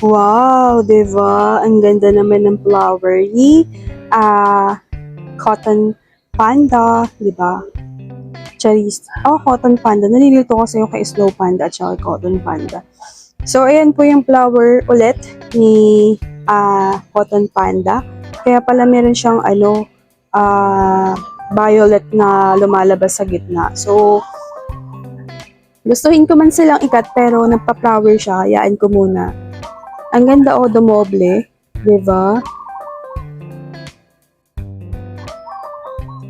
Wow, 'di ba? Ang ganda naman ng flower ni Cotton Panda, 'di ba? Charis. Oh, Cotton Panda. Nalilito kasi yung kay Snow Panda at saka Cotton Panda. So, ayan po yung flower ulit ni Cotton Panda. Kaya pala meron siyang violet na lumalabas sa gitna. So, gustuhin ko man silang ikat pero nagpa-flower siya. Hayaan ko muna. Ang ganda o dumoble. 'Di ba?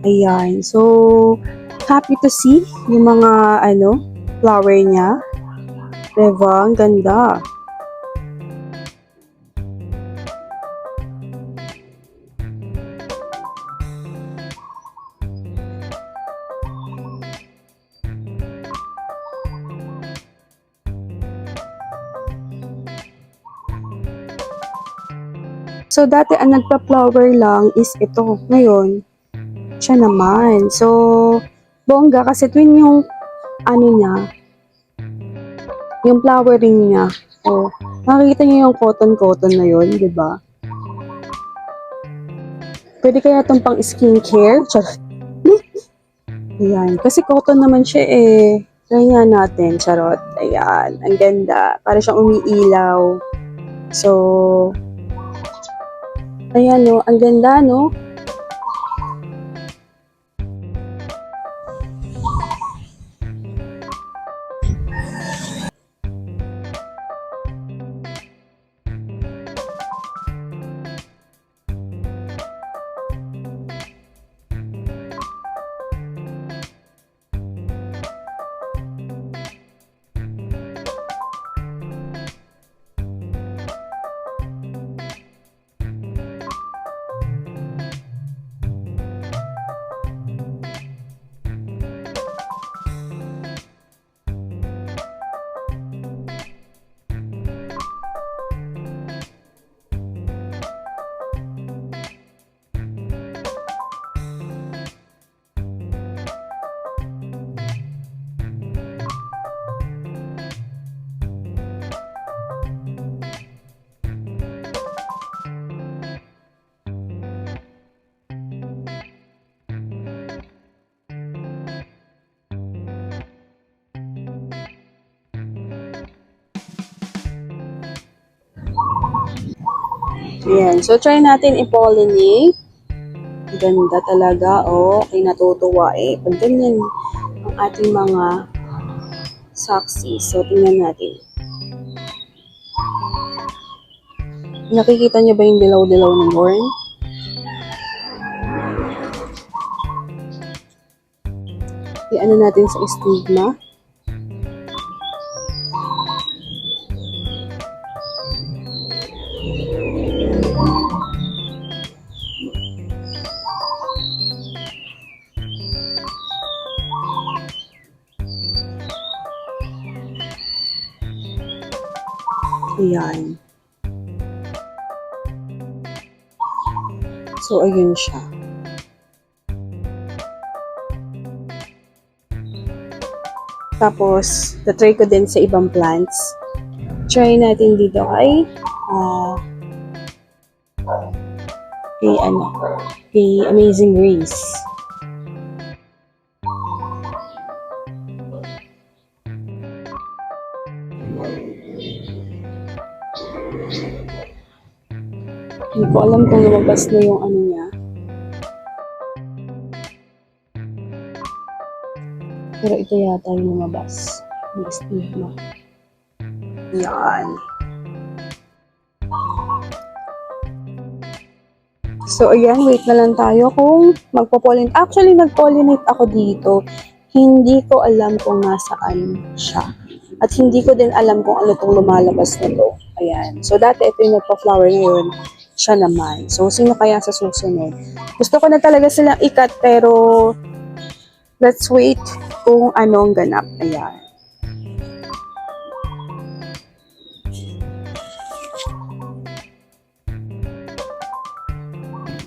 Ayan. So, happy to see yung mga flower niya. 'Di ba? Ang ganda. So, dati ang nagpa-flower lang is ito. Ngayon, siya naman. So, bongga kasi twin yung niya, yung flowering niya. Oh, nakikita niyo yung cotton-cotton na yun, di ba? Pwede kaya itong pang skincare? Charot. Ayan. Kasi cotton naman siya eh. Try nga natin. Charot. Ayan. Ang ganda. Para siyang umiilaw. So, ayan no. Ang ganda no. Ayan. So, try natin i-pollinate. Ganda talaga. Oh, okay, natutuwa eh. Pag ganyan ang ating mga saksi. So, tingnan natin. Nakikita niyo ba yung dilaw-dilaw ng horn? I-ano natin sa stigma. Ayan. So, ayun siya. Tapos, try ko din sa ibang plants. Try natin dito kay Amazing Grace. Hindi ko alam kung lumabas na yung niya. Pero ito yata yung lumabas. Yung stigma. Yan. So, ayan, wait na lang tayo kung magpo-pollinate. Actually, nag-pollinate ako dito. Hindi ko alam kung nasaan siya. At hindi ko din alam kung ano itong lumalabas na to. Ayan. So, dati ito yung nagpa-flower ngayon. Siya naman. So, sino kaya sa susunod? Gusto ko na talaga silang ikat pero let's wait kung anong ganap. Ayan.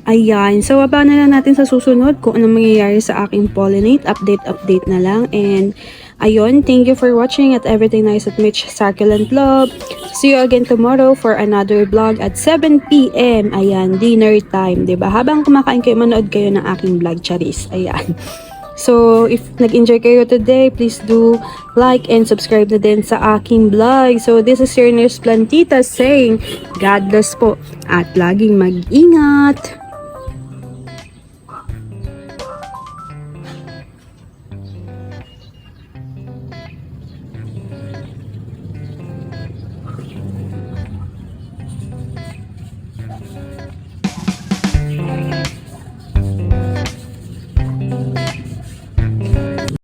Ayan. So, abangan na lang natin sa susunod kung anong mangyayari sa aking pollinate. Update na lang. And Ayun, thank you for watching at Everything Nice at Mitch Succulent Love. See you again tomorrow for another vlog at 7 p.m. Ayan, dinner time, 'di ba? Habang kumakain kayo, manood kayo ng aking vlog, Charis. Ayan. So, if nag-enjoy kayo today, please do like and subscribe na din sa aking vlog. So, this is your Nurse Plantita saying, God bless po at laging mag-ingat.